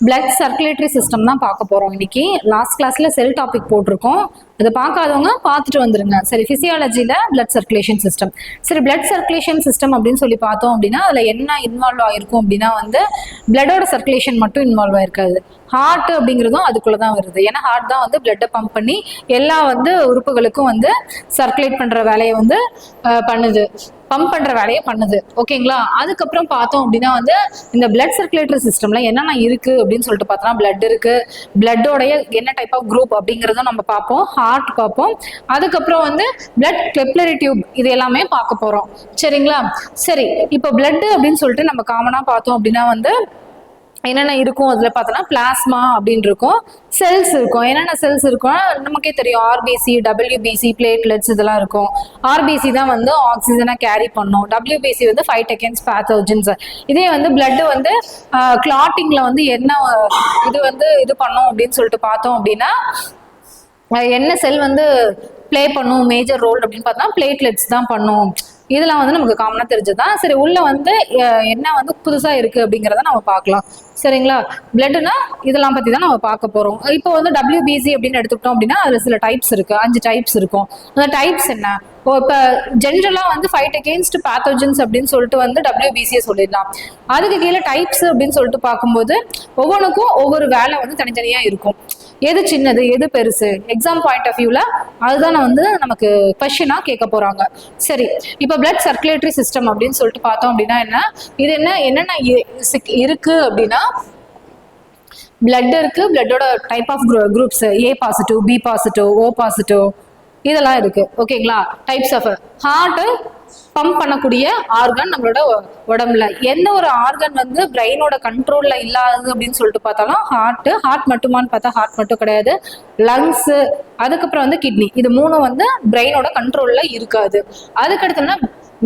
Blood circulatory system தான் பார்க்க போறோம் இன்னைக்கு. லாஸ்ட் கிளாஸ்ல செல் டாபிக் போட்டிருக்கோம், அதை பார்க்காதவங்க பார்த்துட்டு வந்துருங்க. சரி, பிசியாலஜில பிளட் சர்க்குலேஷன் சிஸ்டம். சரி, பிளட் சர்க்குலேஷன் சிஸ்டம் அப்படின்னு சொல்லி பார்த்தோம் அப்படின்னா அதுல என்ன இன்வால்வ் ஆயிருக்கும் அப்படின்னா பிளட்டோட சர்க்குலேஷன் மட்டும் இன்வால்வ் ஆயிருக்காது, ஹார்ட் அப்படிங்கிறதும் அதுக்குள்ளதான் வருது. ஏன்னா ஹார்ட் தான் பிளட்டை பம்ப் பண்ணி எல்லா உறுப்புகளுக்கும் சர்க்குலேட் பண்ற வேலையை பண்ணுது, பம்ப் பண்ற வேலையை பண்ணுது. ஓகேங்களா? அதுக்கப்புறம் பார்த்தோம் அப்படின்னா இந்த பிளட் சர்க்குலேட்டரி சிஸ்டம்ல என்னென்ன இருக்கு அப்படின்னு சொல்லிட்டு பார்த்தோம்னா பிளட் இருக்கு, பிளட்டோடைய என்ன டைப் ஆஃப் குரூப் அப்படிங்கிறதும் நம்ம பார்ப்போம், ஹார்ட் பார்ப்போம், அதுக்கப்புறம் பிளட் கெப்லரி டியூப் இது எல்லாமே பார்க்க போறோம். சரிங்களா? சரி, இப்போ பிளட் அப்படின்னு சொல்லிட்டு நம்ம காமனா பார்த்தோம் அப்படின்னா என்னென்ன இருக்கும் அதுல பார்த்தோம்னா பிளாஸ்மா அப்படின்னு இருக்கும், செல்ஸ் இருக்கும். என்னென்ன செல்ஸ் இருக்கும் நமக்கே தெரியும், ஆர்பிசி, டபிள்யூபிசி, பிளேட்லெட்ஸ் இதெல்லாம் இருக்கும். ஆர்பிசி தான் ஆக்சிஜனை கேரி பண்ணும், டபிள்யூபிசி ஃபைட் அகேன்ஸ்ட் பேத்தோஜன்ஸ். இதே பிளட் கிளாட்டிங்ல என்ன இது பண்ணும் அப்படின்னு சொல்லிட்டு பார்த்தோம் அப்படின்னா என்ன செல் பிளே பண்ணும் மேஜர் ரோல் அப்படின்னு பார்த்தா பிளேட்லெட்ஸ் தான் பண்ணும். இதெல்லாம் நமக்கு காமனா தெரிஞ்சதுதான். சரி, உள்ள என்ன புதுசா இருக்கு அப்படிங்கிறத நம்ம பார்க்கலாம். சரிங்களா? பிளட்னா இதெல்லாம் பத்தி தான் நம்ம பார்க்க போறோம். இப்போ டபிள்யூபிசி அப்படின்னு எடுத்துக்கிட்டோம் அப்படின்னா அதுல சில டைப்ஸ் இருக்கு, 5 டைப்ஸ் இருக்கும். அந்த டைப்ஸ் என்ன? இப்போ ஜென்ரலா ஃபைட் அகேன்ஸ்ட் பேத்தோஜன்ஸ் அப்படின்னு சொல்லிட்டு டபிள்யூபிசியை சொல்லிடலாம். அதுக்கு கீழே டைப்ஸ் அப்படின்னு சொல்லிட்டு பார்க்கும்போது ஒவ்வொன்றுக்கும் ஒவ்வொரு வேலை தனித்தனியா இருக்கும். எது சின்னது எது பெருசு, எக்ஸாம் பாயிண்ட் ஆஃப் வியூல அதுதான் நமக்கு கொஸ்டினா கேட்க போறாங்க. சரி, இப்போ பிளட் சர்க்குலேட்டரி சிஸ்டம் அப்படின்னு சொல்லிட்டு பார்த்தோம் அப்படின்னா இது என்னென்ன இருக்கு அப்படின்னா பிளட் இருக்கு, பிளட்டோட type of groups A positive, B positive, O positive இதெல்லாம் இருக்கு. ஓகேங்களா? டைப்ஸ் ஆஃப் ஹார்ட் பம்ப் பண்ணக்கூடிய ஆர்கன் நம்மளோட உடம்புல. எந்த ஒரு ஆர்கன் பிரெயினோட கண்ட்ரோல்ல இல்லாதது அப்படின்னு சொல்லிட்டு பார்த்தாலும் ஹார்ட் மட்டுமான்னு பார்த்தா ஹார்ட் மட்டும் கிடையாது, லங்ஸ், அதுக்கப்புறம் கிட்னி, இது மூணும் பிரெயினோட கண்ட்ரோல்ல இருக்காது. அதுக்கடுத்தோம்னா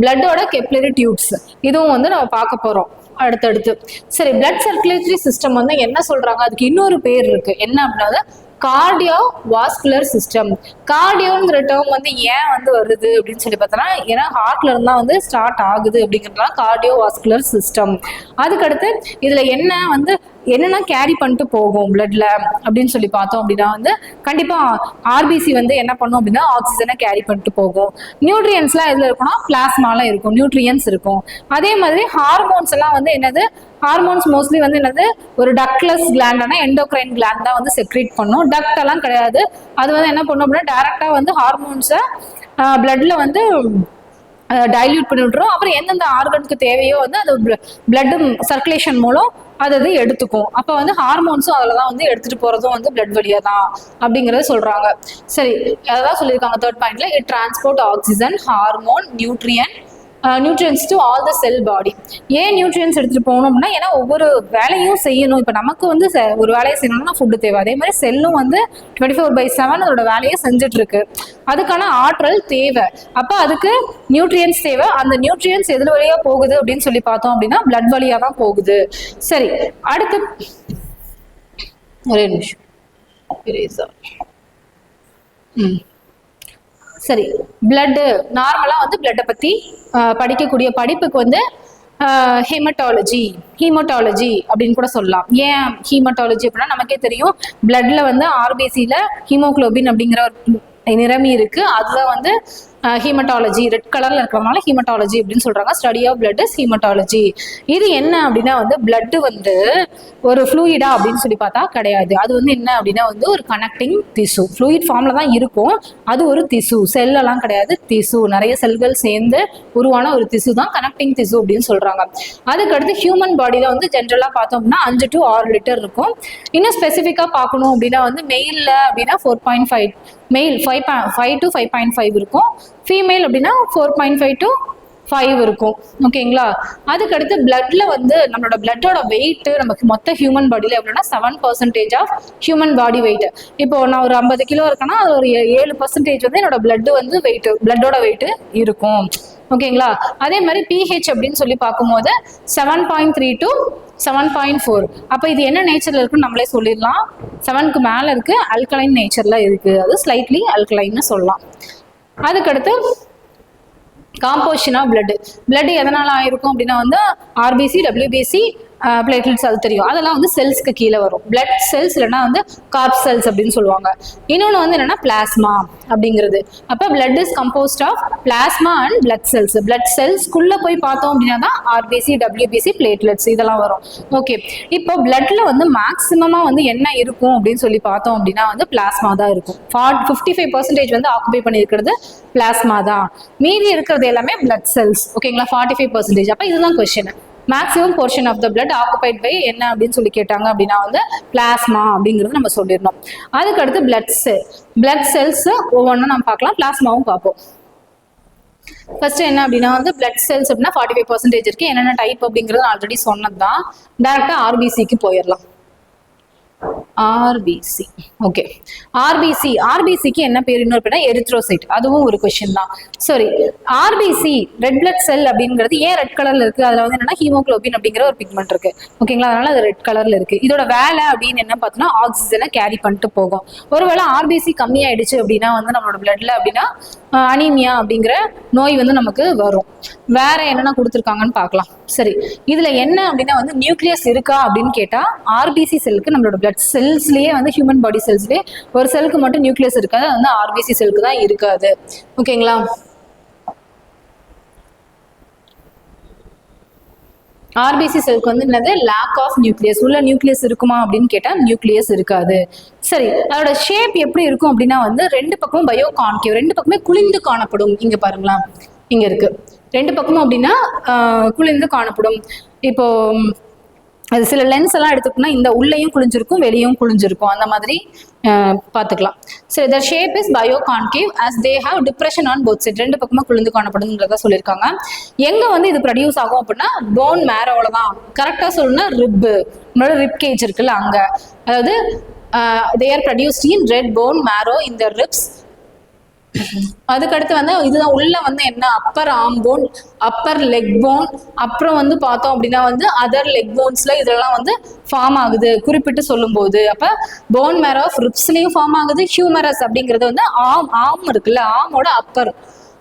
பிளட்டோட கெப்லரி டியூப்ஸ், இதுவும் நம்ம பார்க்க போறோம் அடுத்தடுத்து. சரி, பிளட் சர்க்குலேட்டரி சிஸ்டம் என்ன சொல்றாங்க, அதுக்கு இன்னொரு பேர் இருக்கு. என்ன அப்படின்னா கார்டியோ வாஸ்குலர் சிஸ்டம். கார்டியோங்கிற டேர்ம் ஏன் வருது அப்படின்னு சொல்லி பார்த்தோம்னா ஏன்னா ஹார்ட்ல இருந்தா ஸ்டார்ட் ஆகுது அப்படிங்கிறதுலாம் கார்டியோ வாஸ்குலர் சிஸ்டம். அதுக்கடுத்து இதுல என்னென்ன கேரி பண்ணிட்டு போகும் பிளட்ல அப்படின்னு சொல்லி பார்த்தோம் அப்படின்னா கண்டிப்பா ஆர்பிசி என்ன பண்ணும் அப்படின்னா ஆக்சிஜனை கேரி பண்ணிட்டு போகும். நியூட்ரியன்ஸ்லாம் எதுல இருக்கும்னா பிளாஸ்மாலாம் இருக்கும், நியூட்ரியன்ஸ் இருக்கும். அதே மாதிரி ஹார்மோன்ஸ் எல்லாம் என்னது, ஹார்மோன்ஸ் மோஸ்ட்லி என்னது ஒரு டக்லெஸ் கிளாண்டான எண்டோக்ரைன் கிளாண்ட் தான் செக்ரேட் பண்ணும். டக்ட் எல்லாம் கிடையாது. அது என்ன பண்ணும் அப்படின்னா டைரக்டா ஹார்மோன்ஸை பிளட்ல டைல்யூட் பண்ணி விட்டுரும். அப்புறம் எந்தெந்த ஆர்கனுக்கு தேவையோ அது பிளட் சர்க்குலேஷன் மூலம் அது எடுத்துக்கும். அப்போ ஹார்மோன்ஸும் அதில் தான் எடுத்துட்டு போறதும் பிளட் வழியா தான் அப்படிங்கறத சொல்றாங்க. சரி, அதான் சொல்லியிருக்காங்க தேர்ட் பாயிண்ட்ல, it transport oxygen, hormone, nutrients to all the cell body. ஏன் நியூட்ரியன்ஸ் எடுத்துட்டு போகணும் அப்படின்னா ஏன்னா ஒவ்வொரு வேலையும் செய்யணும். இப்போ நமக்கு ஒரு வேலையை செய்யணும்னா ஃபுட்டு தேவை, அதே மாதிரி செல்லும் 24/7 அதோட வேலையை செஞ்சுட்டு இருக்கு. அதுக்கான ஆற்றல் தேவை. அப்போ அதுக்கு நியூட்ரியன்ஸ் தேவை. அந்த நியூட்ரியன்ஸ் எது வழியா போகுது அப்படின்னு சொல்லி பார்த்தோம் அப்படின்னா பிளட் வழியா தான் போகுது. சரி, அடுத்து ஒரே நிமிஷம். சரி, பிளட் நார்மலா பிளட்டை பத்தி படிக்கக்கூடிய படிப்புக்கு ஹீமட்டாலஜி அப்படின்னு கூட சொல்லலாம். ஏன் ஹீமட்டாலஜி அப்படின்னா நமக்கே தெரியும் பிளட்ல ஆர்பிசியில ஹீமோகுளோபின் அப்படிங்கிற ஒரு நிறமி இருக்கு. அதுதான் ஹீமட்டாலஜி, ரெட் கலர்ல இருக்கிறதுனால ஹீமட்டாலஜி அப்படின்னு சொல்றாங்க. Study of blood is haematology. இது என்ன அப்படின்னா பிளட் ஒரு ஃப்ளூயிடா அப்படின்னு சொல்லி பார்த்தா கிடையாது. அது என்ன அப்படின்னா ஒரு கனெக்டிங் திசு, ஃப்ளூயிட் ஃபார்ம்ல தான் இருக்கும். அது ஒரு திசு, செல்லெல்லாம் கிடையாது, திசு, நிறைய செல்கள் சேர்ந்து உருவான ஒரு திசு தான் கனெக்டிங் திசு அப்படின்னு சொல்றாங்க. அதுக்கடுத்து ஹியூமன் பாடியில ஜென்ரலா பார்த்தோம்னா 5 to 6 லிட்டர் இருக்கும். இன்னும் ஸ்பெசிஃபிக்கா பார்க்கணும் அப்படின்னா மெயில்ல அப்படின்னா 4.5, மெயில் 5 to 5.5 இருக்கும், ஃபீமேல் அப்படின்னா 4.5 to 5 இருக்கும். ஓகேங்களா? அதுக்கடுத்து பிளட்ல நம்மளோட பிளட்டோட வெயிட் நமக்கு மொத்த ஹியூமன் பாடியில எப்படின்னா 7% ஆஃப் ஹியூமன் பாடி வெயிட். இப்போ நான் ஒரு 50 கிலோ இருக்கேன்னா அது ஒரு 7% என்னோட பிளட் வெயிட், பிளட்டோட வெயிட் இருக்கும். ஓகேங்களா? அதே மாதிரி பிஹெச் அப்படின்னு சொல்லி பார்க்கும்போது 7.3 to 7.4. அப்போ இது என்ன நேச்சர்ல இருக்குன்னு நம்மளே சொல்லிடலாம். 7க்கு மேல இருக்கு, அல்கலைன் நேச்சர்ல இருக்கு, அது ஸ்லைட்லி அல்கலைன்னு சொல்லலாம். அதுக்கடுத்து காம்போசிஷன் ஆஃப் பிளட் எதனால ஆயிருக்கும் அப்படின்னா ஆர்பிசி, டபிள்யூபிசி, பிளேட்லெட்ஸ் அது தெரியும், அதெல்லாம் வந்து செல்ஸ்க்கு கீழே வரும். பிளட் செல்ஸ் இல்லைன்னா வந்து கார்ப் செல்ஸ் அப்படின்னு சொல்லுவாங்க. இன்னொன்று வந்து என்னன்னா பிளாஸ்மா அப்படிங்கிறது. அப்போ blood is composed of plasma and blood cells. Blood செல்ஸ்க்குள்ள போய் பார்த்தோம் அப்படின்னா தான் ஆர்பிசி, டபிள்யூபிசி, பிளேட்லெட்ஸ் இதெல்லாம் வரும். ஓகே, இப்போ பிளட்ல வந்து மேக்ஸிமமா வந்து என்ன இருக்கும் அப்படின்னு சொல்லி பார்த்தோம் அப்படின்னா வந்து பிளாஸ்மா தான் இருக்கும். 55% வந்து ஆக்குபை பண்ணியிருக்கிறது பிளாஸ்மா தான். மீதி இருக்கிறது எல்லாமே பிளட் செல்ஸ். ஓகேங்களா, 45%. அப்போ இதுதான் question. Maximum portion of the blood occupied by என்ன அப்படின்னு சொல்லி கேட்டாங்க அப்படின்னா வந்து பிளாஸ்மா அப்படிங்கிறது நம்ம சொல்லிடணும். அதுக்கடுத்து பிளட் செல்ஸ் ஒவ்வொன்றும் நம்ம பார்க்கலாம், பிளாஸ்மாவும் பார்ப்போம். ஃபர்ஸ்ட் என்ன அப்படின்னா வந்து பிளட் செல்ஸ் அப்படின்னா 45% இருக்கு. என்னென்ன டைப் அப்படிங்கிறது ஆல்ரெடி சொன்னது தான். டைரக்டா ஆர்பிசிக்கு போயிடலாம். ஆர்பிசி. ஓகே, ஆர்பிசிக்கு என்ன பேர்? இன்னொரு பேர் எரித்ரோசைட். அதுவும் ஒரு கொஸ்டின் தான். சரி, ஆர்பிசி ரெட் பிளட் செல் அப்படிங்கிறது ஏன் ரெட் கலர்ல இருக்கு? அதுல வந்து என்னன்னா ஹீமோகுளோபின் அப்படிங்கிற ஒரு பிக்மெண்ட் இருக்கு. ஓகேங்களா, அதனால அது ரெட் கலர்ல இருக்கு. இதோட வேலை அப்படின்னு என்ன பார்த்தோம்னா ஆக்சிஜனை கேரி பண்ணிட்டு போகும். ஒருவேளை ஆர்பிசி கம்மியாயிடுச்சு அப்படின்னா வந்து நம்மளோட பிளட்ல அப்படின்னா அனீமியா அப்படிங்கிற நோய் வந்து நமக்கு வரும். வேற என்னென்ன கொடுத்துருக்காங்கன்னு பார்க்கலாம். சரி, இதுல என்ன அப்படின்னா வந்து நியூக்ளியஸ் இருக்கா அப்படின்னு கேட்டா ஆர்பிசி செல்லுக்கு நம்மளோட பிளட் செல்ஸ்லயே வந்து ஹியூமன் பாடி செல்ஸ்லயே ஒரு செல்லுக்கு மட்டும் நியூக்ளியஸ் இருக்காது, அது வந்து ஆர்பிசி செல்லுக்கு தான் இருக்காது. ஓகேங்களா, ஆர்பிசி செல்க்கு வந்து என்னது லேக் ஆஃப் நியூக்ளியஸ். உள்ள நியூக்ளியஸ் இருக்குமா அப்படின்னு கேட்டா நியூக்ளியஸ் இருக்காது. சரி, அதோட ஷேப் எப்படி இருக்கும் அப்படின்னா வந்து ரெண்டு பக்கமும் பயோ கான்கேவ், ரெண்டு பக்கமே குளிந்து காணப்படும். இங்க பாருங்களா, இங்க இருக்கு ரெண்டு பக்கமும் அப்படின்னா குளிந்து காணப்படும். இப்போ அது சில லென்ஸ் எல்லாம் எடுத்துக்கிட்டோம்னா இந்த உள்ளேயும் குளிஞ்சிருக்கும் வெளியும் குளிஞ்சிருக்கும், அந்த மாதிரி பார்த்துக்கலாம். சரி, த shape is bio concave as they have depression on both sides. ரெண்டு பக்கமா குளிந்து காணப்படுங்கிறத சொல்லியிருக்காங்க. எங்க வந்து இது ப்ரொடியூஸ் ஆகும் அப்படின்னா போன் மேரோல தான். கரெக்டா சொல்லணும்னா ரிப் கேஜ் இருக்குல்ல அங்க, அதாவது they are produced in red bone marrow in the ribs. அதுக்கடுத்து வந்து இதுதான் உள்ள வந்து என்ன upper arm bone, upper leg bone, அப்புறம் வந்து பார்த்தோம் அப்படின்னா வந்து அதர் லெக் போன்ஸ்ல இதெல்லாம் வந்து ஃபார்ம் ஆகுது குறிப்பிட்டு சொல்லும் போது. அப்ப போன் மேரோ ஆஃப் ரிப்ஸ்லயும் ஃபார்ம் ஆகுது. ஹியூமரஸ் அப்படிங்கிறது வந்து ஆர்ம் இருக்குல்ல, ஆர்மோட அப்பர்.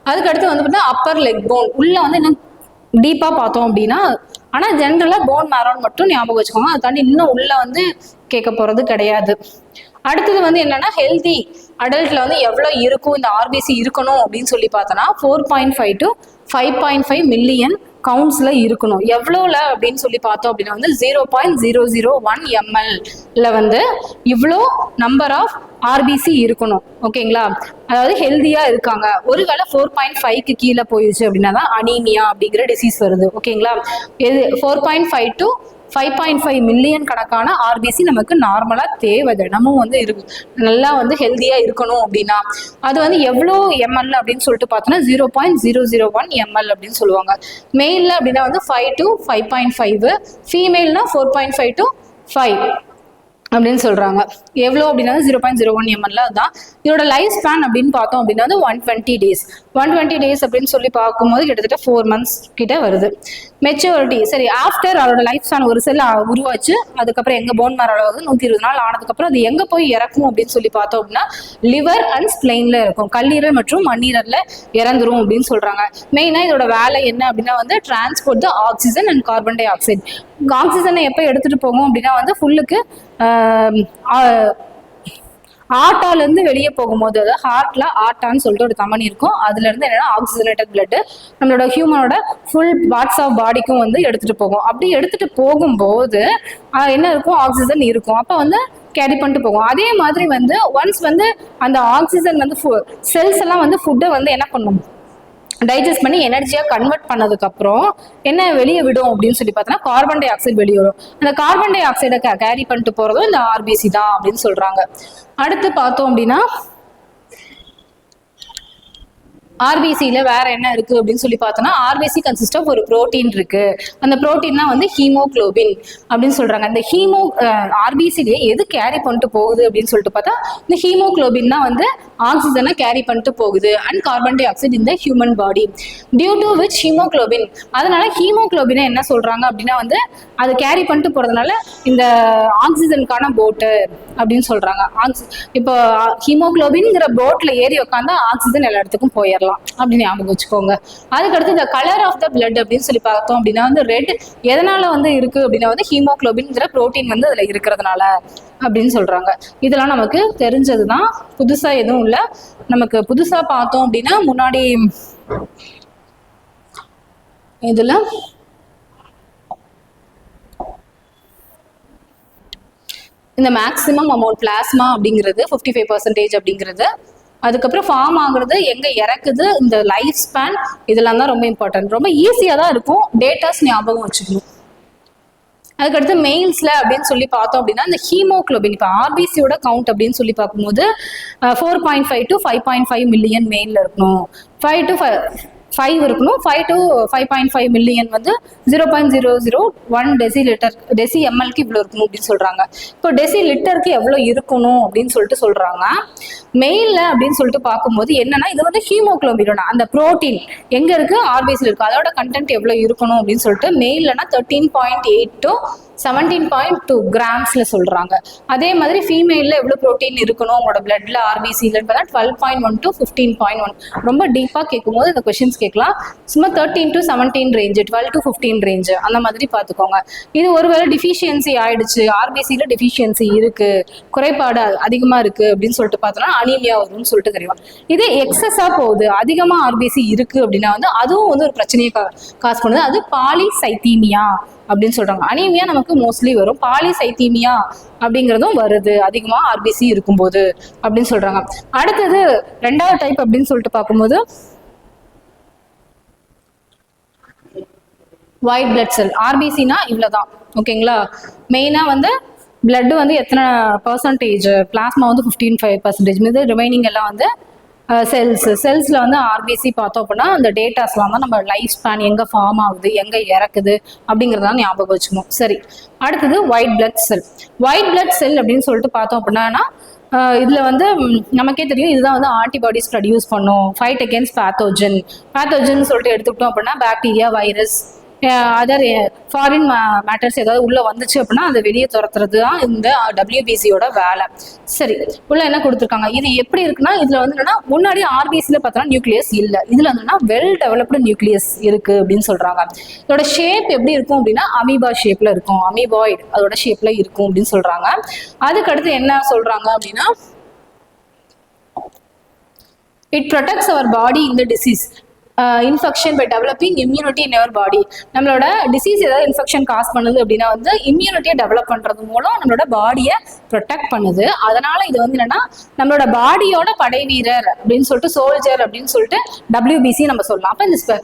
அதுக்கடுத்து வந்து பார்த்தீங்கன்னா அப்பர் லெக் போன் உள்ள வந்து இன்னும் டீப்பா பார்த்தோம் அப்படின்னா, ஆனா ஜென்ரலா போன் மேரோன்னு மட்டும் ஞாபகம் வச்சுக்கோங்க. அதை தாண்டி இன்னும் உள்ள வந்து கேட்க போறது கிடையாது. அடுத்தது வந்து என்னன்னா ஹெல்தி அடல்ட்ல வந்து எவ்வளவு இருக்கும் இந்த ஆர்பிசி இருக்கணும் அப்படின்னு சொல்லி பார்த்தோன்னா 4.5 to 5.5 மில்லியன் கவுண்ட்ஸ்ல இருக்கணும். எவ்வளோல அப்படின்னு சொல்லி பார்த்தோம் அப்படின்னா வந்து 0.001 ml வந்து இவ்வளோ நம்பர் ஆஃப் ஆர்பிசி இருக்கணும். ஓகேங்களா, அதாவது ஹெல்தியா இருக்காங்க. ஒருவேளை 4.5க்கு கீழே போயிடுச்சு அப்படின்னா தான் அனீமியா அப்படிங்கிற டிசீஸ் வருது. ஓகேங்களா, 4.5 to 5.5 மில்லியன் கணக்கான ஆர்பிசி நமக்கு நார்மலா தேவை. தினமும் வந்து நல்லா வந்து ஹெல்தியா இருக்கணும் அப்படின்னா அது வந்து எவ்வளோ எம்எல் அப்படின்னு சொல்லிட்டு பார்த்தோன்னா 0.001 ml அப்படின்னு சொல்லுவாங்க. மெயில்ல அப்படின்னா வந்து 5 to 5.5, ஃபீமேல்னா 4.5 to 5 அப்படின்னு சொல்றாங்க. எவ்வளோ அப்படின்னா 0.01 ml தான். இதோட லைஃப் ஸ்பேன் அப்படின்னு பார்த்தோம் அப்படின்னா 120 days. 120 days அப்படின்னு சொல்லி பார்க்கும்போது கிட்டத்தட்ட 4 months கிட்ட வருது. மெச்சூரிட்டி, சரி, ஆஃப்டர் அதோட லைஃப் ஸ்பேன் ஒரு செல் உருவாச்சு, அதுக்கப்புறம் எங்க போன் மேரோல வந்து 120 நாள் ஆனதுக்கப்புறம் அது எங்க போய் இறக்கும் அப்படின்னு சொல்லி பார்த்தோம் அப்படின்னா லிவர் அண்ட் ஸ்பிளைன்ல இருக்கும். கல்லீரல் மற்றும் மண்ணீரல்ல இறந்துரும் அப்படின்னு சொல்றாங்க. மெயினா இதோட வேலை என்ன அப்படின்னா வந்து transport the oxygen and carbon di oxide. ஆக்சிஜனை எப்போ எடுத்துட்டு போகும் அப்படின்னா வந்து ஃபுல்லுக்கு ஆர்ட்டால இருந்து வெளியே போகும்போது, அதாவது ஹார்ட்ல ஆர்ட்டான்னு சொல்லிட்டு ஒரு தமனி இருக்கும், அதுல இருந்து என்னன்னா ஆக்சிஜனேட்டட் பிளட் நம்மளோட ஹியூமனோட ஃபுல் பார்ட்ஸ் ஆஃப் பாடிக்கும் வந்து எடுத்துட்டு போகும். அப்படி எடுத்துட்டு போகும்போது என்ன இருக்கும், ஆக்சிஜன் இருக்கும். அப்ப வந்து கேரி பண்ணிட்டு போகும். அதே மாதிரி வந்து ஒன்ஸ் வந்து அந்த ஆக்சிஜன் வந்து செல்ஸ் எல்லாம் வந்து ஃபுட்டை வந்து என்ன பண்ணும், டைஜஸ்ட் பண்ணி எனர்ஜியா கன்வெர்ட் பண்ணதுக்கு அப்புறம் என்ன வெளியே விடும் அப்படின்னு சொல்லி பார்த்தோன்னா கார்பன் டை ஆக்சைடு வெளியே வரும். அந்த கார்பன் டை ஆக்சைடை கேரி பண்ணிட்டு போறதும் இந்த ஆர்பிசி தான் அப்படின்னு சொல்றாங்க. அடுத்து பார்த்தோம் அப்படின்னா ஆர்பிசியில வேற என்ன இருக்கு அப்படின்னு சொல்லி பார்த்தோம்னா ஆர்பிசி கன்சிஸ்ட் ஆஃப் ஒரு புரோட்டீன் இருக்கு. அந்த புரோட்டீன் தான் வந்து ஹீமோகுளோபின் அப்படின்னு சொல்றாங்க. அந்த ஆர்பிசிலேயே எது கேரி பண்ணிட்டு போகுது அப்படின்னு சொல்லிட்டு பார்த்தா இந்த ஹீமோகுளோபின் தான் வந்து ஆக்சிஜனை கேரி பண்ணிட்டு போகுது அண்ட் கார்பன் டை ஆக்சைடு இந்த human body. Due to which haemoglobin, அதனால ஹீமோகுளோபினை என்ன சொல்றாங்க அப்படின்னா வந்து அது கேரி பண்ணிட்டு போறதுனால இந்த ஆக்சிஜனுக்கான போட்டு அப்படின்னு சொல்றாங்க. இப்போ ஹீமோகுளோபின்ங்கிற போட்ல ஏறி உட்காந்தா ஆக்சிஜன் எல்லா இடத்துக்கும் போயிடலாம் அப்படின்னு ஞாபகம் வச்சுக்கோங்க. அதுக்கடுத்து இந்த கலர் ஆஃப் த பிளட் அப்படின்னு சொல்லி பார்த்தோம் அப்படின்னா வந்து ரெட் எதனால வந்து இருக்கு அப்படின்னா வந்து ஹீமோகுளோபின்ங்கிற புரோட்டீன் வந்து அதுல இருக்கிறதுனால அப்படின்னு சொல்றாங்க. இதெல்லாம் நமக்கு தெரிஞ்சதுதான், புதுசா எதுவும் இல்லை. நமக்கு புதுசா பார்த்தோம் அப்படின்னா முன்னாடி இதுல இந்த மேக்ஸிமம் அமௌண்ட் பிளாஸ்மா அப்படிங்கிறது 55% அப்படிங்கிறது, அதுக்கப்புறம் ஃபார்ம் ஆகுறது, எங்க இறக்குது, இந்த லைஃப் ஸ்பேன், இதெல்லாம் தான் ரொம்ப இம்பார்ட்டன்ட். ரொம்ப ஈஸியா தான் இருக்கும், டேட்டாஸ் ஞாபகம் வச்சுக்கணும். அதுக்கடுத்து மெயில்ஸ்ல அப்படின்னு சொல்லி பார்த்தோம் அப்படின்னா இந்த ஹீமோகுளோபின் இப்போ ஆர்பிசியோட கவுண்ட் அப்படின்னு சொல்லி பார்க்கும்போது 4.5 to 5.5 மில்லியன் மெயில்ல இருக்கணும், 5 to 5 இருக்கணும், 5 to 5.5 மில்லியன் வந்து 0.001 டெசி எம்எல்க்கு இவ்வளோ இருக்கணும் அப்படின்னு சொல்றாங்க. இப்போ டெசி லிட்டருக்கு எவ்வளோ இருக்கணும் அப்படின்னு சொல்லிட்டு சொல்றாங்க. மெயில்ல அப்படின்னு சொல்லிட்டு பார்க்கும்போது என்னன்னா இது வந்து ஹீமோகுளோபினோட அந்த புரோட்டீன் எங்க இருக்கு, ஆர்பிசியில் இருக்கு, அதோட கண்டென்ட் எவ்வளோ இருக்கணும் அப்படின்னு சொல்லிட்டு மெயில்லனா 13.8 to 17.2 கிராம்ஸ்ல சொல்றாங்க. அதே மாதிரி ஃபீமேல்ல எவ்வளவு புரோட்டீன் இருக்கணும் உங்களோட பிளட்ல ஆர்பிசில 12.1 to 15.1. ரொம்ப டீப்பா கேட்கும் போது இந்த கொஸ்டின்ஸ் கேட்கலாம். சும்மா 13 to 17 ரேஞ்ச், 12 to 15 ரேஞ்ச் அந்த மாதிரி பார்த்துக்கோங்க. இது ஒருவேளை டிஃபிஷியன்சி ஆயிடுச்சு, ஆர்பிசில டிஃபிஷியன்சி இருக்கு, குறைபாடு அதிகமா இருக்கு அப்படின்னு சொல்லிட்டு பார்த்தோம்னா அனீமியா வரும்னு சொல்லிட்டு தெரியும். இதே எக்ஸஸா போகுது, அதிகமா ஆர்பிசி இருக்கு அப்படின்னா வந்து அதுவும் வந்து ஒரு பிரச்சனையை காசு பண்ணுது, அது பாலிசைத்தீமியா அப்படின்னு சொல்றாங்க. அனீமியா நமக்கு மோஸ்ட்லி வரும், பாலிசைத்தீமியா அப்படிங்கிறதும் வருது அதிகமா ஆர்பிசி இருக்கும்போது அப்படின்னு சொல்றாங்க. அடுத்தது ரெண்டாவது டைப் அப்படின்னு சொல்லிட்டு பார்க்கும்போது ஒயிட் பிளட் செல். ஆர்பிசினா இவ்வளவுதான், ஓகேங்களா. மெயினா வந்து பிளட் வந்து எத்தனை பர்சன்டேஜ், பிளாஸ்மா வந்து 15% மீது ரிமைனிங் எல்லாம் வந்து செல்ஸ்ல வந்து ஆர்பிசி பார்த்தோம் அப்படின்னா அந்த டேட்டாஸ்லாம் தான் நம்ம லைஃப் ஸ்பேன் எங்க ஃபார்ம் ஆகுது, எங்க இறக்குது அப்படிங்கிறதான் ஞாபகம் வச்சுக்கணும். சரி, அடுத்தது white blood cell. White blood cell அப்படின்னு சொல்லிட்டு பார்த்தோம் அப்படின்னா இதுல வந்து நமக்கே தெரியும், இதுதான் வந்து ஆன்டிபாடிஸ் ப்ரொடியூஸ் பண்ணும், ஃபைட் அகேன்ஸ்ட் பேத்தோஜன் சொல்லிட்டு எடுத்துக்கிட்டோம் அப்படின்னா bacteria, virus, other foreign matters ஏதாவது உள்ள வந்துச்சு அப்படின்னா அதை வெளியே துரத்துறது தான் இந்த WBCயோட வேலை. சரி, உள்ள என்ன கொடுத்துருக்காங்க, இது எப்படி இருக்குன்னா இதுல வந்து என்னன்னா முன்னாடி ஆர்பிசில பார்த்தோம்னா நியூக்ளியஸ் இல்லை, இதுல வந்து வெல் டெவலப்டு நியூக்ளியஸ் இருக்கு அப்படின்னு சொல்றாங்க. இதோட ஷேப் எப்படி இருக்கும் அப்படின்னா அமீபா ஷேப்ல இருக்கும், அமீபாய்டு அதோட ஷேப்ல இருக்கும் அப்படின்னு சொல்றாங்க. அதுக்கடுத்து என்ன சொல்றாங்க அப்படின்னா it protects our body in the disease infection by developing immunity in our body. நம்மளோட டிசீஸ் ஏதாவது இன்ஃபெக்ஷன் காஸ் பண்ணுது அப்படின்னா வந்து இம்யூனிட்டியை டெவலப் பண்றது மூலம் நம்மளோட பாடியை ப்ரொடெக்ட் பண்ணுது. அதனால இது வந்து என்னன்னா நம்மளோட பாடியோட படை வீரர் அப்படின்னு சொல்லிட்டு, சோல்ஜர் அப்படின்னு சொல்லிட்டு WBC நம்ம சொல்லலாம். அப்போ இந்த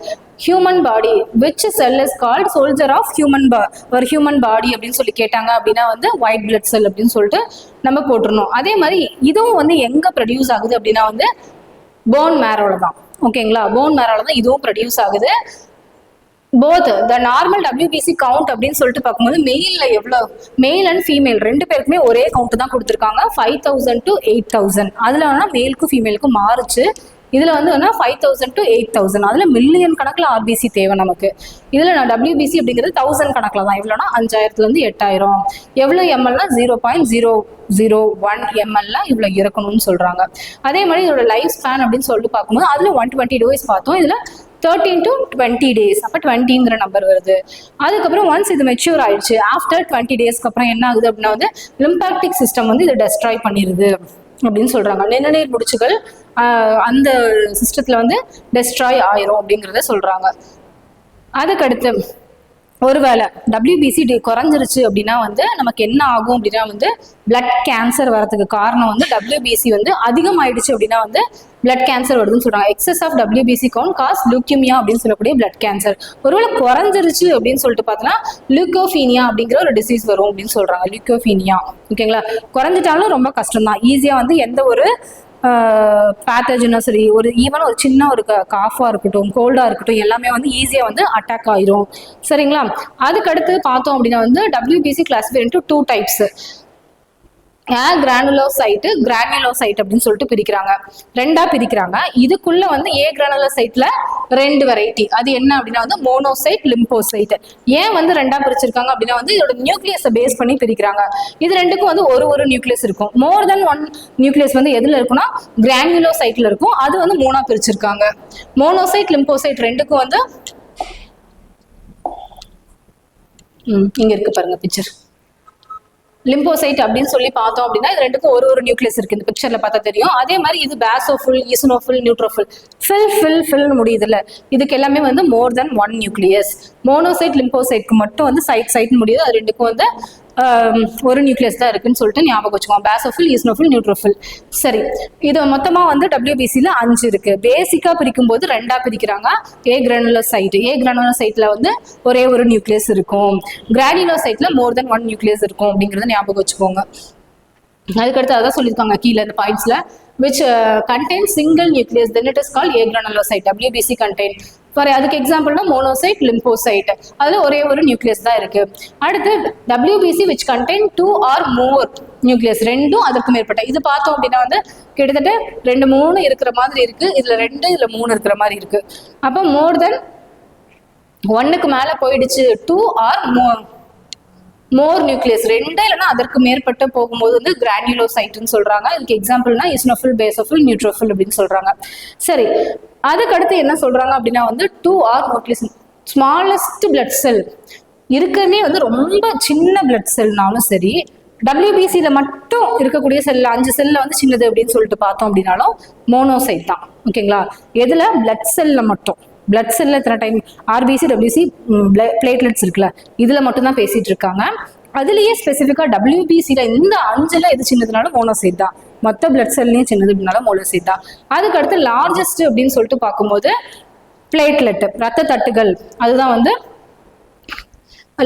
human body which cell is called soldier of human body அப்படின்னு சொல்லி கேட்டாங்க அப்படின்னா வந்து ஒயிட் பிளட் செல் அப்படின்னு சொல்லிட்டு நம்ம போட்டுருணும். அதே மாதிரி இதுவும் வந்து எங்க ப்ரொடியூஸ் ஆகுது அப்படின்னா வந்து போன் மேரோல தான், ஓகேங்களா. போன் மேரோல தான் இதுவும் ப்ரொடியூஸ் ஆகுது. Both the normal WBC count அப்படின்னு சொல்லிட்டு பார்க்கும்போது மெயில்ல எவ்வளவு, மெயில் அண்ட் ஃபீமேல் ரெண்டு பேருக்குமே ஒரே கவுண்ட் தான் கொடுத்துருக்காங்க, 5000 to 8000. அதுல வேணா மேலுக்கும் ஃபீமேலுக்கும் மாறுச்சு. இதுல வந்து 5000 to 8000, அதுல மில்லியன் கணக்குல ஆர்பிசி தேவை நமக்கு. இதுல நான் WBC அப்படிங்கிறது 1000 கணக்குல தான், எவ்வளோனா 5000 இருந்து 8000. எவ்வளவு எம்எல்னா 0.001 எம்எல்ல இவ்வளவு இருக்கணும்னு சொல்றாங்க. அதே மாதிரி இதோட லைஃப் ஸ்பேன் அப்படின்னு சொல்லிட்டு பார்க்கும்போது அதுல 120 days பார்த்தோம், இதுல 13 to 20 days. அப்போ 20ங்கிற நம்பர் வருது. அதுக்கப்புறம் ஒன்ஸ் இது மெச்சூர் ஆயிடுச்சு, ஆஃப்டர் 20 daysக்கு அப்புறம் என்ன ஆகுது அப்படின்னா வந்து லிம்பாக்டிக் சிஸ்டம் வந்து இதை டெஸ்ட்ராய் பண்ணிடுது அப்படின்னு சொல்றாங்க. நிணநீர் முடிச்சுகள் அந்த சிஸ்டத்துல வந்து டெஸ்ட்ராய் ஆயிரும் அப்படிங்கிறத சொல்றாங்க. அதுக்கடுத்து ஒருவேளை WBC குறைஞ்சிருச்சு அப்படின்னா வந்து நமக்கு என்ன ஆகும் அப்படின்னா வந்து பிளட் கேன்சர் வரதுக்கு காரணம் வந்து WBC வந்து அதிகமாயிடுச்சு அப்படின்னா வந்து பிளட் கேன்சர் வருதுன்னு சொல்றாங்க. Excess of WBC count cause leukaemia அப்படின்னு சொல்லக்கூடிய பிளட் கேன்சர். ஒருவேளை குறைஞ்சிருச்சு அப்படின்னு சொல்லிட்டு பார்த்தோன்னா லுக்கோஃபீனியா அப்படிங்கிற ஒரு டிசீஸ் வரும் அப்படின்னு சொல்றாங்க. லுக்கோஃபீனியா, ஓகேங்களா. குறைஞ்சிட்டாலும் ரொம்ப கஷ்டம் தான், ஈஸியா வந்து எந்த ஒரு பேத்தஜனும் சரி, ஒரு ஈவன் ஒரு சின்ன ஒரு காஃபா இருக்கட்டும், கோல்டா இருக்கட்டும், எல்லாமே வந்து ஈஸியா வந்து அட்டாக் ஆயிரும், சரிங்களா. அதுக்கடுத்து பார்த்தோம் அப்படின்னா வந்து WBC classify into 2 types. Granulocyte granulocyte அப்படின்னு சொல்லிட்டு பிரிக்கிறாங்க, ரெண்டா பிரிக்கிறாங்க. இதுக்குள்ள வந்து ஏ கிரானுலோசைட்ல 2 வெரைட்டி. அது என்ன அப்படின்னா வந்து மோனோசைட், லிம்போசைட். ஏன் வந்து ரெண்டா பிரிச்சிருக்காங்க அப்படின்னா வந்து இதோட நியூக்ளியஸை பேஸ் பண்ணி பிரிக்கிறாங்க. இது ரெண்டுக்கும் வந்து ஒரு நியூக்ளியஸ் இருக்கும். மோர் தென் 1 நியூக்ளியஸ் வந்து எதுல இருக்குன்னா கிரானுலோசைட்ல இருக்கும். அது வந்து 3ஆ பிரிச்சிருக்காங்க. மோனோசைட், லிம்போசைட் ரெண்டுக்கும் வந்து இங்க இருக்கு பாருங்க பிக்சர். லிம்போசைட் அப்படின்னு சொல்லி பார்த்தோம் அப்படின்னா இது ரெண்டுக்கும் ஒரு நியூக்ளியஸ் இருக்கு. இந்த பிக்சர்ல பார்த்தா தெரியும். அதே மாதிரி இது பேசோஃபில், ஈசனோஃபில், நியூட்ரோஃபில், ஃபில் முடியுதுல்ல, இதுக்கு எல்லாமே வந்து மோர் தென் 1 நியூக்ளியஸ். மோனோசைட், லிம்போசைட்க்கு மட்டும் வந்து சைட் முடியுது. அது ரெண்டுக்கும் வந்து ஒரு நியூக்ளியஸ் தான் இருக்குன்னு சொல்லிட்டு ஞாபகம் வச்சுக்கோங்க. Basophil, eosinophil, neutrophil. சரி, இது மொத்தமா வந்து WBCல 5 இருக்கு. பேசிக்கா பிரிக்கும் போது 2ஆ பிரிக்கிறாங்க. ஏ கிரானுலோசைட், ஏ கிரானுலோசைட்ல வந்து ஒரே ஒரு நியூக்ளியஸ் இருக்கும். கிரானுலோசைட்ல மோர் தென் 1 நியூக்ளியஸ் இருக்கும் அப்படிங்கறத ஞாபகம் வச்சுக்கோங்க. அதுக்கடுத்து அதான் சொல்லியிருக்காங்க கீழே இந்த பாயிண்ட்ஸ்ல, which contains single nucleus, then it is called agranulocyte. WBC contain for அதுக்கு எக்ஸாம்பிள்னா மோனோசைட், லிம்போசைட், அதுல ஒரே ஒரு நியூக்ளியஸ் தான் இருக்கு. அடுத்து WBC which contain 2 or more nucleus, 2 அதற்கு மேற்பட்ட. இது பார்த்தோம் அப்படின்னா வந்து கிட்டத்தட்ட 2 3 இருக்கிற மாதிரி இருக்கு. இதுல 2 இதுல 3 இருக்கிற மாதிரி இருக்கு. அப்ப மோர் தென் 1க்கு மேல போயிடுச்சு, 2 or மோர் நியூக்ளியஸ், 2 இல்லைன்னா அதற்கு மேற்பட்டு போகும்போது வந்து கிரானுலோசைட்னு சொல்றாங்க. இதுக்கு எக்ஸாம்பிள்னா ஈசனோஃபில், பேசோஃபில், நியூட்ரோஃபில் அப்படின்னு சொல்றாங்க. சரி, அதுக்கு அடுத்து என்ன சொல்றாங்க அப்படின்னா வந்து 2 or nucleus, smallest blood cell இருக்கிறதே வந்து ரொம்ப சின்ன பிளட் செல்னாலும் சரி, WBCல மட்டும் இருக்கக்கூடிய செல் 5 செல்ல வந்து சின்னது அப்படின்னு சொல்லிட்டு பார்த்தோம் அப்படின்னாலும் மோனோசைட் தான். ஓகேங்களா? எதுல? பிளட் செல்ல மட்டும். பிளட் செல்ல எத்தனை டைம் RBC, WBC, பிளேட்லெட்ஸ் இருக்குல்ல, இதுல மட்டும் தான் பேசிட்டு இருக்காங்க. அதுலயே ஸ்பெசிஃபிக்கா WBCல இந்த 5ல எது சின்னதுனாலும் மோனோசைட் தான். மொத்த பிளட் செல்லையும் சின்னது அப்படின்னாலும் மோனோசைட் தான். அதுக்கு அடுத்து லார்ஜஸ்ட் அப்படின்னு சொல்லிட்டு பார்க்கும்போது பிளேட்லெட், ரத்த தட்டுகள், அதுதான் வந்து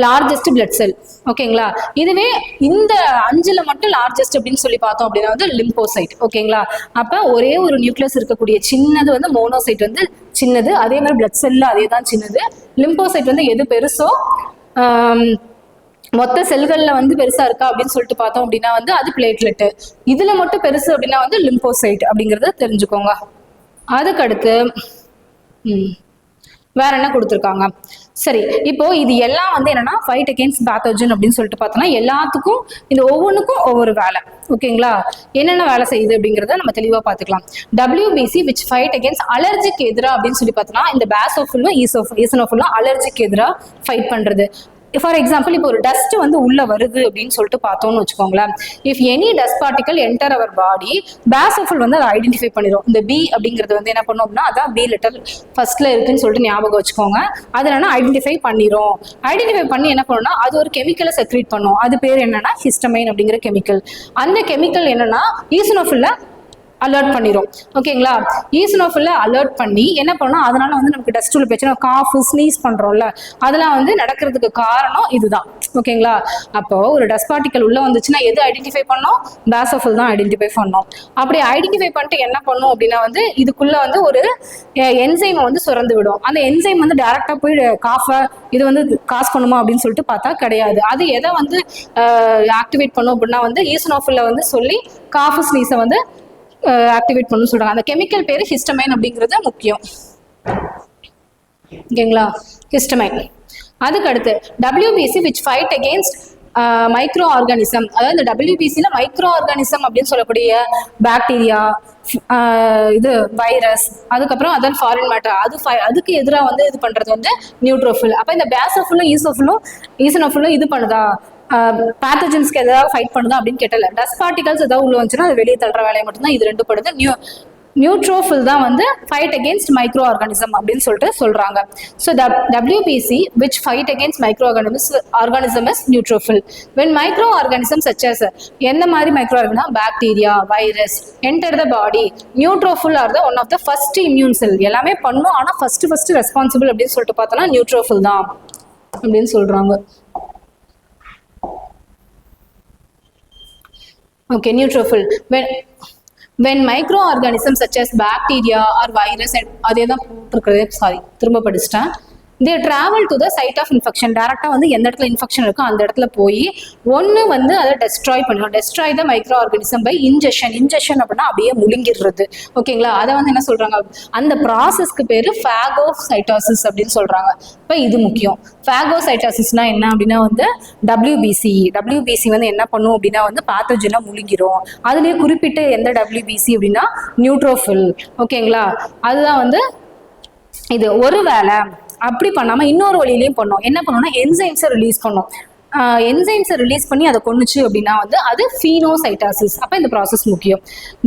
லார்ஜஸ்ட் பிளட் செல். ஓகேங்களா? இதுவே இந்த 5ல மட்டும் லார்ஜஸ்ட் அப்படின்னு சொல்லி பார்த்தோம் அப்படின்னா வந்து லிம்போசைட். ஓகேங்களா? அப்ப ஒரே ஒரு நியூக்ளியஸ் இருக்கக்கூடிய சின்னது வந்து மோனோசைட் வந்து சின்னது. அதே மாதிரி பிளட் செல்ல அதே தான் சின்னது. லிம்போசைட் வந்து எது பெருசோ, மொத்த செல்கள்ல வந்து பெருசா இருக்கா அப்படின்னு சொல்லிட்டு பார்த்தோம் அப்படின்னா வந்து அது பிளேட்லெட். இதுல மட்டும் பெருசு அப்படின்னா வந்து லிம்போசைட் அப்படிங்கறத தெரிஞ்சுக்கோங்க. அதுக்கடுத்து வேற என்ன கொடுத்துருக்காங்க? சரி, இப்போ இது எல்லாம் வந்து என்னன்னா ஃபைட் அகேன்ஸ்ட் பேத்தோஜன் அப்படின்னு சொல்லிட்டு பார்த்தோம்னா எல்லாத்துக்கும் இந்த ஒவ்வொன்றுக்கும் ஒவ்வொரு வேலை. ஓகேங்களா? என்னென்ன வேலை செய்யுது அப்படிங்கிறத நம்ம தெளிவா பார்த்துக்கலாம். WBC which fight against அலர்ஜிக்கு எதிராக அப்படின்னு சொல்லி பார்த்தோம்னா இந்த பேசோஃபிலும் ஈசனோஃபிலும் அலர்ஜிக்கு எதிராக ஃபைட் பண்றது. ஃபார் எக்ஸாம்பிள் இப்போ ஒரு டஸ்ட் வந்து உள்ள வருது அப்படின்னு சொல்லிட்டு பார்த்தோம்னு வச்சுக்கோங்களேன். If any dust particle enter our body, basophil வந்து அதை ஐடென்டிஃபை பண்ணிடும். இந்த B அப்படிங்கிறது வந்து என்ன பண்ணும் அப்படின்னா அதான் B லெட்டர் ஃபர்ஸ்ட்ல இருக்குன்னு சொல்லிட்டு ஞாபகம் வச்சுக்கோங்க. அது என்னன்னா ஐடென்டிஃபை பண்ணிடும். ஐடென்டிஃபை பண்ணி என்ன பண்ணும்னா அது ஒரு கெமிக்கலை செக்ரேட் பண்ணும். அது பேர் என்னன்னா ஹிஸ்டமைன் அப்படிங்கிற கெமிக்கல். அந்த கெமிக்கல் என்னன்னா ஈசனோஃபில்ல அலர்ட் பண்ணிடும். ஓகேங்களா? ஈசனோஃபில்ல அலர்ட் பண்ணி என்ன பண்ணணும், அதனால வந்து நமக்கு டஸ்ட் உள்ள பிரச்சனை, காஃப், ஸ்னீஸ் பண்றோம்ல, அதெல்லாம் வந்து நடக்கிறதுக்கு காரணம் இதுதான். ஓகேங்களா? அப்போ ஒரு டஸ்ட் பார்ட்டிகல் உள்ள வந்துச்சுன்னா எது ஐடென்டிஃபை பண்ணோம்? பேசோஃபில் தான் ஐடென்டிஃபை பண்ணோம். அப்படி ஐடென்டிஃபை பண்ணிட்டு என்ன பண்ணும் அப்படின்னா வந்து இதுக்குள்ள வந்து ஒரு என்சைமை வந்து சுரந்து விடும். அந்த என்சைம் வந்து டைரக்டா போய் காஃபை இது வந்து காஸ் பண்ணுமா அப்படின்னு சொல்லிட்டு பார்த்தா கிடையாது. அது எதை வந்து ஆக்டிவேட் பண்ணும் அப்படின்னா வந்து ஈசனோஃபில்ல வந்து சொல்லி காஃப், ஸ்னீஸை வந்து ஆக்டிவேட் பண்ணு சொல்றாங்க. அந்த கெமிக்கல் பேரு ஹிஸ்டமைன் அப்படிங்கிறது முக்கியம். ஓகேங்களா? ஹிஸ்டமைன். அதுக்கு அடுத்து WBC which fight against micro organism, அதாவது இந்த WBCல மைக்ரோ ஆர்கானிசம் அப்படின்னு சொல்லக்கூடிய பாக்டீரியா, இது வைரஸ், அதுக்கப்புறம் அதர் ஃபாரின் மேட்டர், அதுக்கு எதிராக வந்து இது பண்றது வந்து நியூட்ரோஃபில். அப்ப இந்த பேசோஃபிலும் ஈசனோஃபிலும் இது பண்ணுதா, பேத்தஜன்ஸ்க்கு ஏதாவது ஃபைட் பண்ணுதா அப்படின்னு கேட்டல. டஸ்ட் பார்ட்டிகல்ஸ் ஏதாவது உள்ள வந்துச்சுன்னா அது வெளியே தள்ளுற வேலையை மட்டும்தான் இது ரெண்டு படுது. நியூட்ரோஃபில் தான் வந்து ஃபைட் அகேன்ஸ்ட் மைக்ரோ ஆர்கானிசம் அப்படின்னு சொல்லிட்டு சொல்றாங்க. So WBC which fight against microorganism is neutrophil. When microorganisms such as எந்த மாதிரி micro organism, bacteria, virus enter the body, neutrophil are the one of the first immune cell. எல்லாமே பண்ணும், ஆனா first responsible அப்படின்னு சொல்லிட்டு பார்த்தோம்னா நியூட்ரோஃபில் தான் அப்படின்னு சொல்றாங்க. Okay, neutrophil. When microorganisms such as bacteria or virus, அதே தான் போட்டிருக்கிறது, சாரி திரும்ப படிச்சிட்டேன். They travel to the site of infection. டேரக்டாக வந்து எந்த இடத்துல இன்ஃபெக்ஷன் இருக்கோ அந்த இடத்துல போய் ஒன்று வந்து அதை டெஸ்ட்ராய் பண்ணுவோம். Destroy the micro organism by injection. Injection அப்படின்னா அப்படியே முழுங்கிடுறது. ஓகேங்களா? அதை வந்து என்ன சொல்றாங்க, அந்த ப்ராசஸ்க்கு பேரு ஃபேகோசைட்டோசிஸ் அப்படின்னு சொல்றாங்க. இப்போ இது முக்கியம். ஃபேகோசைட்டோசிஸ்னா என்ன அப்படின்னா வந்து WBC வந்து என்ன பண்ணும் அப்படின்னா வந்து பாத்தோஜனை முழுங்கிரும். அதுலயே குறிப்பிட்டு எந்த WBC அப்படின்னா நியூட்ரோஃபில். ஓகேங்களா? அதுதான் வந்து இது. ஒரு வேளை அப்படி பண்ணாம இன்னொரு வழியிலையும் பண்ணோம். என்ன பண்ணோம்னா என்சைம்ஸை ரிலீஸ் பண்ணோம். என்சைம்ஸை ரிலீஸ் பண்ணி அதை கொண்டுச்சு அப்படின்னா வந்து அது ஃபீனோசைட்டாசிஸ். அப்போ இந்த ப்ராசஸ் முக்கியம்.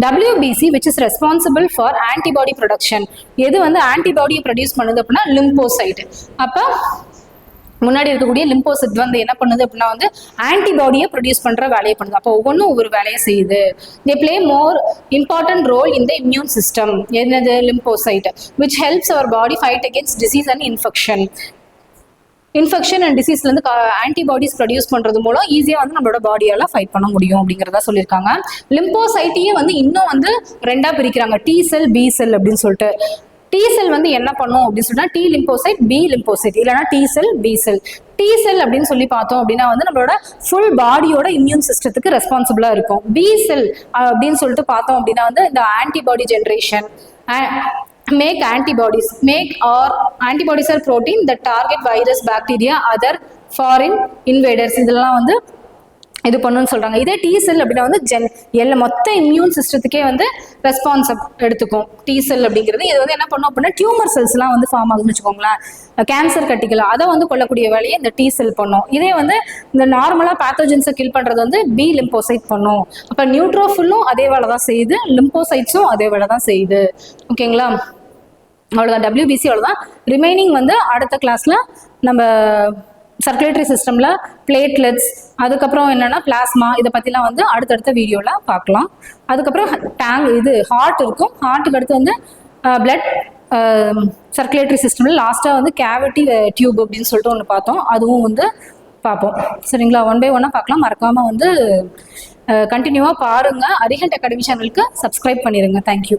WBC which is responsible for antibody production. எது வந்து ஆன்டிபாடியை ப்ரொடியூஸ் பண்ணுது அப்படின்னா லிம்போசைட். அப்போ முன்னாடி இருக்கக்கூடிய லிம்போசைட் வந்து என்ன பண்ணுது அப்படின்னா வந்து ஆன்டிபாடியை ப்ரொடியூஸ் பண்ற வேலையை பண்ணுது. அப்போ ஒவ்வொன்றும் ஒவ்வொரு வேலையை செய்யுது. They play more important role in the immune system. என்னது? Lymphocyte which helps our body fight against disease and infection. Infection and டிசீஸ்லேருந்து ஆன்டிபாடிஸ் ப்ரொடியூஸ் பண்ணுறது மூலம் ஈஸியாக வந்து நம்மளோட பாடியால் ஃபைட் பண்ண முடியும் அப்படிங்கிறதா சொல்லியிருக்காங்க. லிம்போசைட்டையே வந்து இன்னும் வந்து ரெண்டாக பிரிக்கிறாங்க, டி செல் பி செல் அப்படின்னு சொல்லிட்டு. டி செல் வந்து என்ன பண்ணும் அப்படின்னு சொன்னா டி லிம்போசைட் பி லிம்போசைட், இல்லைனா டி செல் பி செல். டி செல் அப்படின்னு சொல்லி பார்த்தோம் அப்படின்னா வந்து நம்மளோட ஃபுல் பாடியோட இம்யூன் சிஸ்டத்துக்கு ரெஸ்பான்சிபிளா இருக்கும். பி செல் அப்படின்னு சொல்லிட்டு பார்த்தோம் அப்படின்னா வந்து இந்த antibody generation, make antibodies are protein that target virus, bacteria, other foreign invaders. இதெல்லாம் வந்து இது பண்ணுன்னு சொல்றாங்க. இதே டி செல் அப்படின்னா வந்து மொத்த இம்யூன் சிஸ்டத்துக்கே வந்து ரெஸ்பான்ஸ் எடுத்துக்கும் டி செல் அப்படிங்கிறது. இது வந்து என்ன பண்ணும் அப்படின்னா டியூமர் செல்ஸ் எல்லாம் வந்து ஃபார்ம் ஆகுதுன்னு வச்சுக்கோங்களேன், கேன்சர் கட்டிகள் அதை வந்து கொல்லக்கூடிய வேலையை இந்த டி செல் பண்ணும். இதே வந்து இந்த நார்மலா பேத்தோஜன்ஸை கில் பண்றது வந்து பி லிம்போசைட் பண்ணும். அப்ப நியூட்ரோஃபிலும் அதே வேலை தான் செய்யுது, லிம்போசைட்ஸும் அதே வேலை தான் செய்யுது. ஓகேங்களா? அவ்வளோதான், WBC அவ்வளோதான். ரிமைனிங் வந்து அடுத்த கிளாஸ்ல நம்ம சர்க்குலேட்டரி சிஸ்டம்ல பிளேட்லெட்ஸ், அதுக்கப்புறம் என்னன்னா பிளாஸ்மா, இதை பத்திலாம் வந்து அடுத்தடுத்த வீடியோல பார்க்கலாம். அதுக்கப்புறம் ஹார்ட் இருக்கும். ஹார்ட்டுக்கு அடுத்து வந்து பிளட் சர்க்குலேட்டரி சிஸ்டம்ல லாஸ்டா வந்து கேவிட்டி டியூப் அப்படின்னு சொல்லிட்டு ஒன்று பார்த்தோம், அதுவும் வந்து பார்ப்போம். சரிங்களா? 1 by 1 பார்க்கலாம். மறக்காம வந்து கண்டினியூவா பாருங்க. அரிஹண்ட் அகாடமி சேனலுக்கு சப்ஸ்கிரைப் பண்ணிடுங்க. தேங்க்யூ.